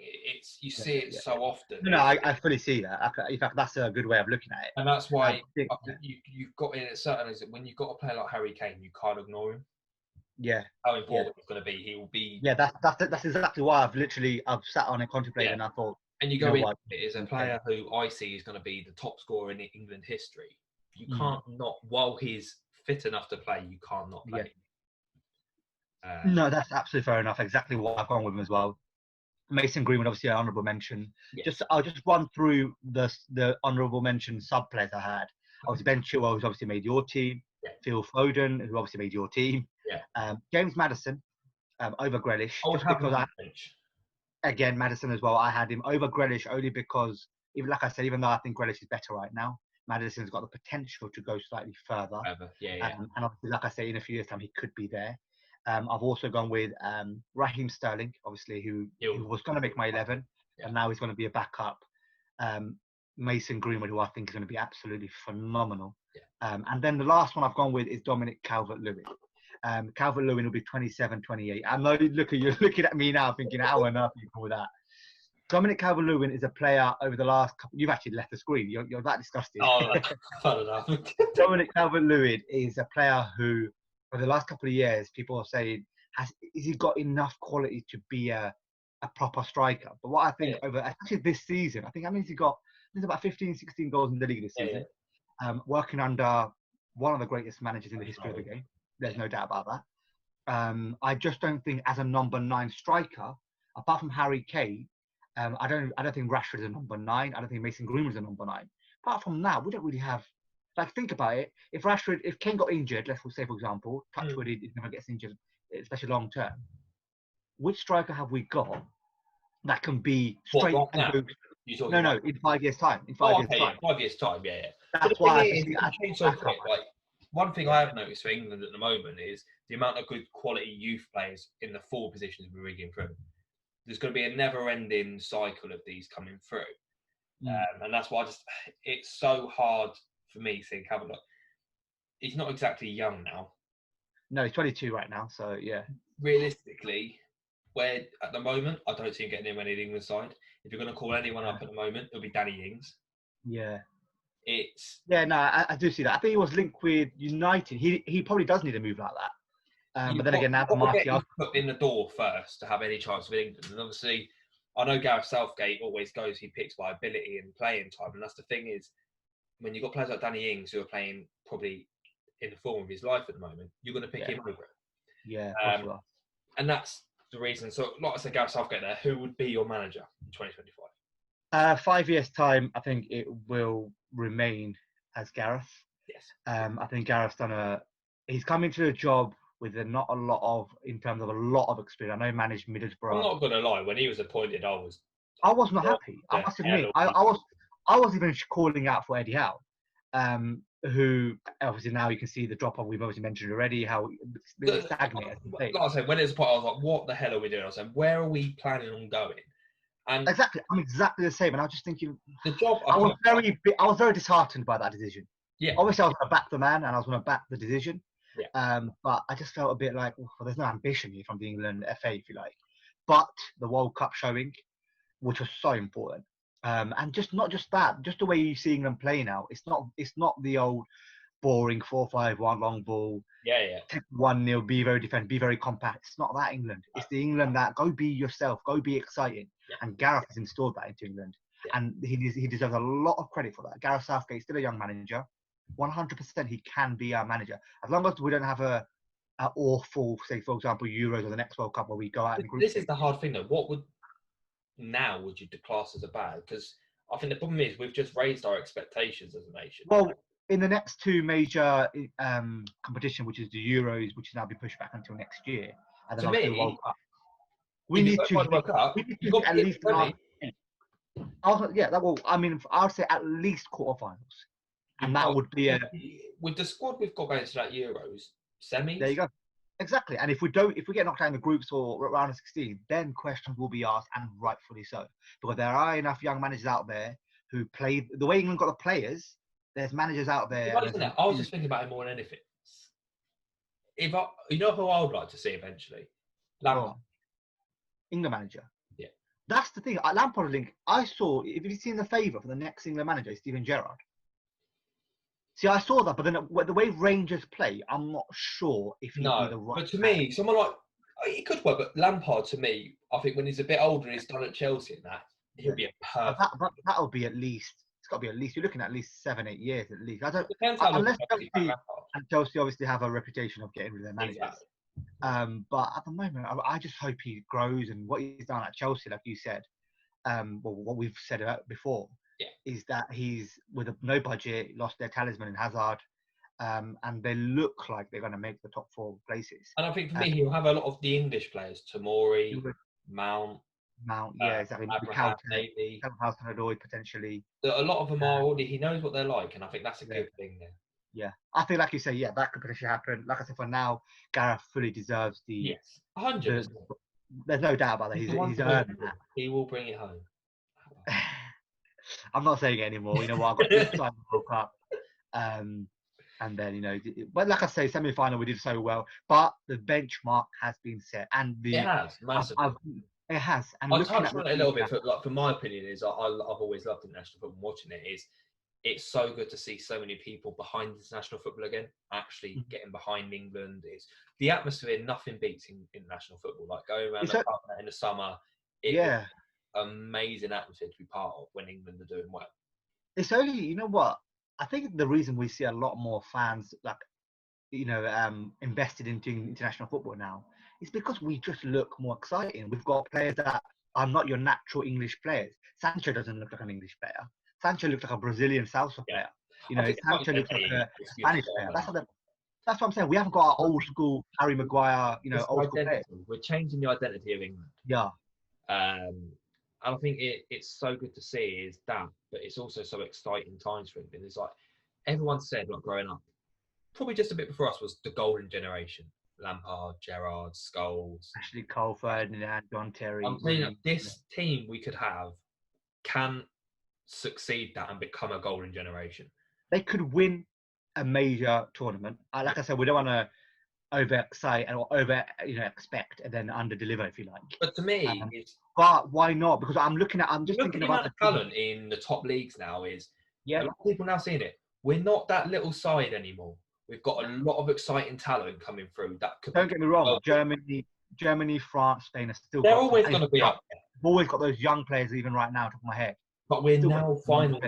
You see it so often. No, I fully see that. In fact, that's a good way of looking at it. And that's why I think you've got in a certain is that when you've got a player like Harry Kane, you can't ignore him. Yeah. How important it's going to be. He will be. Yeah, that's exactly why I've sat on and contemplated, and I thought. And you go in it as a player who I see is going to be the top scorer in England history. You can't not, while he's fit enough to play, you can't not play. No, that's absolutely fair enough. Exactly what I've gone with him as well. Mason Greenwood, obviously, an honourable mention. I'll just run through the honourable mention sub players I had. Obviously, Ben Chilwell, who's obviously made your team. Phil Foden, who obviously made your team. James Maddison over Grealish. Just because again, Maddison as well. I had him over Grealish only because, even like I said, even though I think Grealish is better right now, Maddison's got the potential to go slightly further. And obviously, like I say, in a few years' time, he could be there. I've also gone with Raheem Sterling, obviously, who was going to make my 11, and now he's going to be a backup. Mason Greenwood, who I think is going to be absolutely phenomenal. And then the last one I've gone with is Dominic Calvert-Lewin. Calvert-Lewin will be 27, 28. I know you're looking at me now thinking, how on earth you call that? Dominic Calvert-Lewin is a player over the last couple... You've actually left the screen. You're that disgusted. Oh, I don't know. Dominic Calvert-Lewin is a player who, for the last couple of years, people are saying, has he got enough quality to be a proper striker? But what I think especially this season, I think that means there's about 15, 16 goals in the league this season. Working under one of the greatest managers in the history of the game. There's no doubt about that. I just don't think as a number 9 striker, apart from Harry Kane, I don't think Rashford is a number 9. I don't think Mason Greenwood is a number 9. Apart from that, we don't really have. Like, think about it. If Kane got injured, let's say for example, touch wood, he never gets injured, especially long term. Which striker have we got that can be straight and go? No, in 5 years' time. In 5 years' time. 5 years' time, yeah. But That's the thing why is, it can change so quick. Like, one thing I have noticed for England at the moment is the amount of good quality youth players in the 4 positions we're rigging through. There's going to be a never-ending cycle of these coming through. And that's why it's so hard for me to think, have a look. He's not exactly young now. No, he's 22 right now, so yeah. Realistically, where at the moment, I don't see him getting anywhere near the England side. If you're going to call anyone up at the moment, it'll be Danny Ings. Yeah. I do see that. I think he was linked with United. He probably does need a move like that. But then again, now Martial put in the door first to have any chance with England. And obviously, I know Gareth Southgate always goes, he picks by ability and playing time. And that's the thing is, when you've got players like Danny Ings who are playing probably in the form of his life at the moment, you're going to pick him over it. Yeah, and that's the reason. So, like I said, Gareth Southgate there, who would be your manager in 2025? 5 years' time, I think it will remain as Gareth. Yes. I think Gareth's he's come into the job with in terms of a lot of experience. I know he managed Middlesbrough. I'm not going to lie, when he was appointed, I was not happy. I must admit, I was even calling out for Eddie Howe, who obviously now you can see the drop off. We've obviously mentioned already how it's stagnated. Like I said, when it was a point, I was like, "What the hell are we doing?" I was like, "Where are we planning on going?" And exactly, I'm exactly the same. And I was just thinking, the job. I was very disheartened by that decision. Yeah. Obviously, I was going to back the man, and I was going to back the decision. Yeah. But I just felt a bit like, well, there's no ambition here from the England FA, if you like. But the World Cup showing, which was so important, and not just that, just the way you see England play now. It's not the old boring 4-5-1 long ball. Yeah. 1-0, be very defensive, be very compact. It's not that England. It's the England that go be yourself, go be exciting. Yeah. And Gareth has installed that into England, and he deserves a lot of credit for that. Gareth Southgate is still a young manager. 100% he can be our manager as long as we don't have a awful, say for example, Euros or the next World Cup where we go out in the group. This is the hard thing though. What would you class as a bad? Because I think the problem is we've just raised our expectations as a nation. Well, in the next 2 major competition, which is the Euros, which is now been pushed back until next year, and then the World Cup. We need to at least. I would say at least quarterfinals. And that would be with the squad we've got going to that Euros semis. There you go. Exactly. And if we get knocked out in the groups or round of 16, then questions will be asked, and rightfully so, because there are enough young managers out there who play the way England got the players. There's managers out there. I was just thinking about it more than anything. You know who I would like to see eventually? Lampard. England manager. Yeah. That's the thing. Lampard link. I saw. If you've seen the favour for the next England manager, Steven Gerrard. See, I saw that, but then the way Rangers play, I'm not sure if he'd be the right. But to me, someone like he could work, but Lampard, to me, I think when he's a bit older and he's done at Chelsea and that, he'll be a perfect. That'll be at least. It's got to be at least. You're looking at least 7-8 years at least. Unless Chelsea obviously have a reputation of getting rid of their managers. Exactly. But at the moment, I just hope he grows, and what he's done at Chelsea, like you said, what we've said about before. Is that he's with no budget, lost their talisman in Hazard, and they look like they're going to make the top 4 places. And I think for me, he'll have a lot of the English players: Tomori, Mount, exactly. Maybe Houghton-Odoi potentially. A lot of them are already. He knows what they're like, and I think that's a good thing there. Yeah, I think, like you say, that could potentially happen. Like I said, for now, Gareth fully deserves the 100%. There's no doubt about that. He's earned that. He will bring it home. I'm not saying it anymore. You know what? I've got this time World Cup. And then, but like I say, semi-final, we did so well. But the benchmark has been set. And it has, massively. It has. And I'll touch on it a little bit. For my opinion, I've always loved international football. Watching it's so good to see so many people behind international football again, actually getting behind England. Is the atmosphere, nothing beats in international football. Like going around in the summer. Amazing atmosphere to be part of when England are doing well. It's only, you know what, I think the reason we see a lot more fans invested into international football now is because we just look more exciting. We've got players that are not your natural English players. Sancho doesn't look like an English player. Sancho looks like a Brazilian salsa player. Sancho looks like a Spanish player. That's what I'm saying. We haven't got our old school Harry Maguire, old school players. We're changing the identity of England. Yeah. And I think it's so good to see is that, but it's also so exciting times for England. It's like everyone said, like growing up, probably just a bit before us was the golden generation. Lampard, Gerrard, Scholes. Ashley Cole, Ferdinand, John Terry. I'm telling you, this team we could have can succeed that and become a golden generation. They could win a major tournament. Like I said, we don't want to overexcite or expect and then under deliver, if you like. But to me, but why not? Because I'm just thinking about the talent in the top leagues now. A lot of people now seeing it. We're not that little side anymore. We've got a lot of exciting talent coming through. Don't get me wrong. Germany, France, Spain are still. They're always going to be up there. We've always got those young players, even right now, top of my head. But we're now finally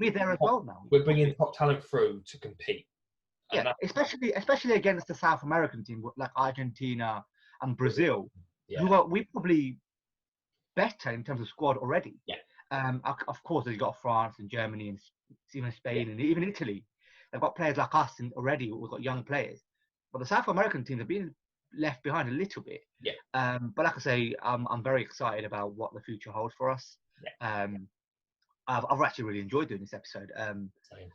we're there as well now. We're bringing top talent through to compete. Yeah, especially against the South American team like Argentina and Brazil, who are we probably better in terms of squad already. Yeah. Of course, they've got France and Germany and even Spain and even Italy. They've got players like us already. We've got young players, but the South American teams have been left behind a little bit. Yeah. But like I say, I'm very excited about what the future holds for us. Yeah. I've actually really enjoyed doing this episode.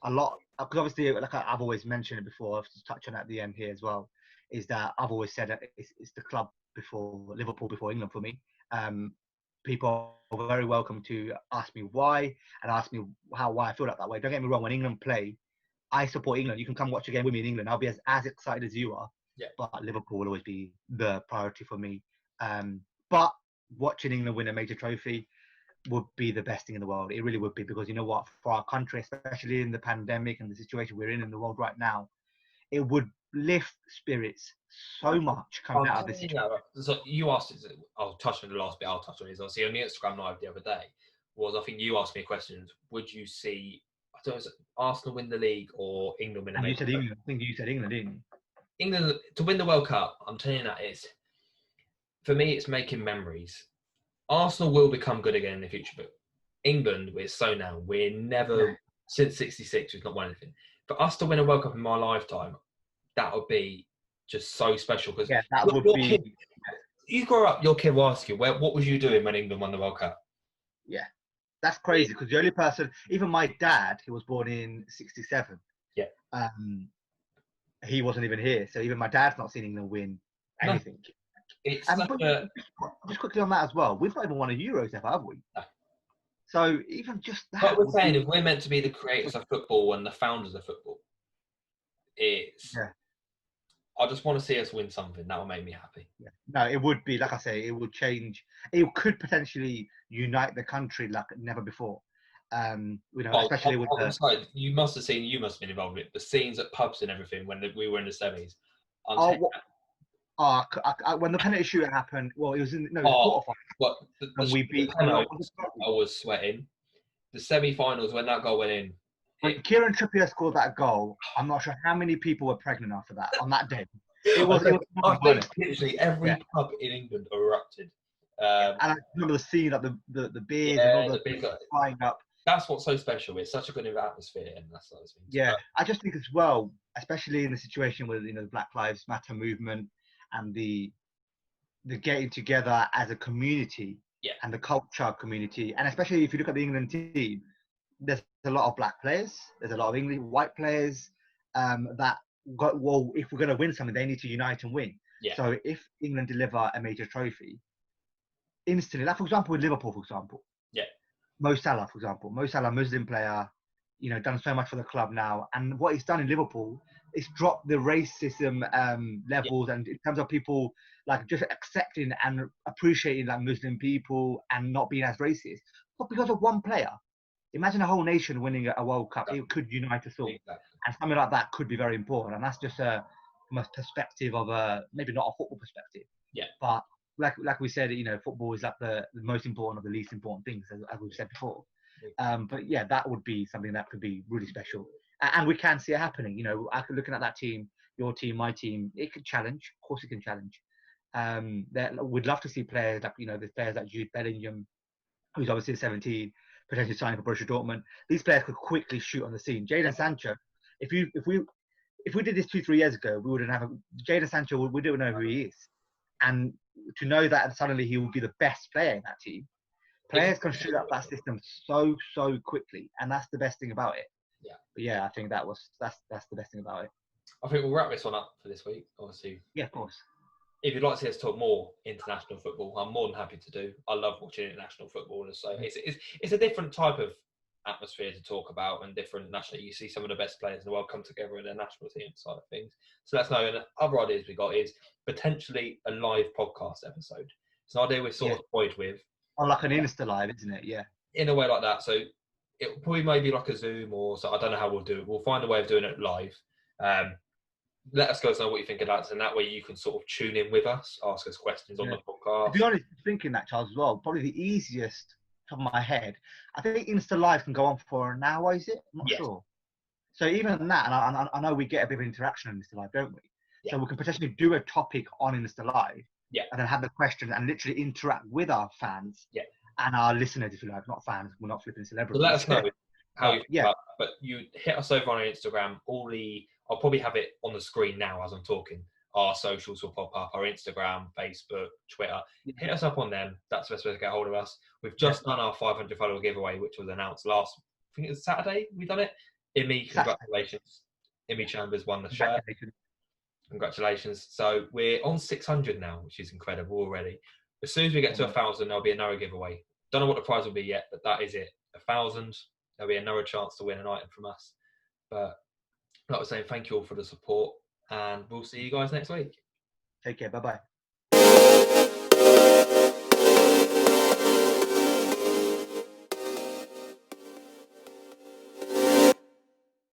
A lot, because obviously, like I've always mentioned it before. I'll just touch on it at the end here as well. Is that I've always said it's the club before Liverpool before England for me. People are very welcome to ask me why and ask me why I feel that way. Don't get me wrong. When England play, I support England. You can come watch a game with me in England. I'll be as excited as you are. Yeah. But Liverpool will always be the priority for me. But watching England win a major trophy would be the best thing in the world. It really would be, because you know what, for our country, especially in the pandemic and the situation we're in the world right now, it would lift spirits so much coming out of this situation. So you asked, I'll touch on the last bit, I'll touch on is obviously on the Instagram live the other day, I think you asked me a question, would you see, I don't know, was it Arsenal win the league or England win the league? You said England. I think you said England, didn't you? England, to win the World Cup, I'm telling you that for me, it's making memories. Arsenal will become good again in the future, but England, we're so now. We're never, since 66, we've not won anything. For us to win a World Cup in my lifetime, that would be just so special. Because that would be. You grow up, your kid will ask you, what was you doing when England won the World Cup? Yeah, that's crazy, because the only person, even my dad, who was born in 67, he wasn't even here. So even my dad's not seen England win anything. Just quickly on that as well, we've not even won a Euros ever, have we? No. So even just that. But we're saying if we're meant to be the creators of football and the founders of football, I just want to see us win something. That will make me happy. Yeah. No, it would be, like I say, it would change. It could potentially unite the country like never before. Especially with the. Sorry, you must have been involved with it. The scenes at pubs and everything when we were in the semis. When the penalty shootout happened, it was in the quarterfinals. And we beat. I was sweating. The semi-finals when that goal went in. When Kieran Trippier scored that goal, I'm not sure how many people were pregnant after that on that day. I think literally every pub in England erupted. And I remember the scene, like the beers and all the big flying up. That's what's so special. It's such a good atmosphere, and that's what it's been. I just think as well, especially in the situation with the Black Lives Matter movement and the getting together as a community and the culture community, and especially if you look at the England team, there's a lot of black players, there's a lot of English white players that if we're going to win something, they need to unite and win. So if England deliver a major trophy instantly, like for example with Liverpool, for example, Mo Salah, for example, Muslim player, done so much for the club now, and what he's done in Liverpool is dropped the racism levels, and in terms of people like just accepting and appreciating like Muslim people and not being as racist, but because of one player. Imagine a whole nation winning a World Cup. It could unite us all. Exactly. And something like that could be very important. And that's just from a perspective of maybe not a football perspective. Yeah. But like we said, football is like the most important of the least important things, as we've said before. But that would be something that could be really special. And we can see it happening. Looking at that team, your team, my team, it could challenge. Of course it can challenge. We'd love to see players like, the players like Jude Bellingham, who's obviously 17, potentially signing for Borussia Dortmund. These players could quickly shoot on the scene. Jadon Sancho, if we did this 2-3 years ago, we wouldn't have Jadon Sancho. We don't know who he is, and to know that suddenly he will be the best player in that team, Players can shoot up that system so quickly, and that's the best thing about it. Yeah. But yeah, I think that's the best thing about it. I think we'll wrap this one up for this week. Obviously. Yeah, of course. If you'd like to see us talk more international football, I'm more than happy to do. I love watching international football, and so it's a different type of atmosphere to talk about, and different national. You see some of the best players in the world come together in their national team side of things. So let's know. And other ideas we got is potentially a live podcast episode. It's an idea we're sort of toyed with. On like an Insta live, isn't it? Yeah. In a way like that. So it probably may be like a Zoom or so. I don't know how we'll do it. We'll find a way of doing it live. Let us know what you think of that, and that way you can sort of tune in with us, ask us questions on the podcast. To be honest, thinking that, Charles, as well, probably the easiest, top of my head, I think Insta Live can go on for an hour, is it? I'm not sure. So even that, and I know we get a bit of interaction on Insta Live, don't we? Yeah. So we can potentially do a topic on Insta Live, and then have the questions and literally interact with our fans and our listeners, if you like, not fans. We're not flipping celebrities. So let us know how you feel about that. But you hit us over on Instagram. I'll probably have it on the screen now as I'm talking. Our socials will pop up, our Instagram, Facebook, Twitter. Hit us up on them. That's the best way to get hold of us. We've just done our 500 follower giveaway, which was announced I think it was Saturday we done it. Imi, congratulations. Imi Chambers won the shirt. Congratulations. So we're on 600 now, which is incredible already. As soon as we get to 1,000, there'll be another giveaway. Don't know what the prize will be yet, but that is it. 1,000, there'll be another chance to win an item from us. But like I was saying, thank you all for the support, and we'll see you guys next week. Take care. Bye-bye.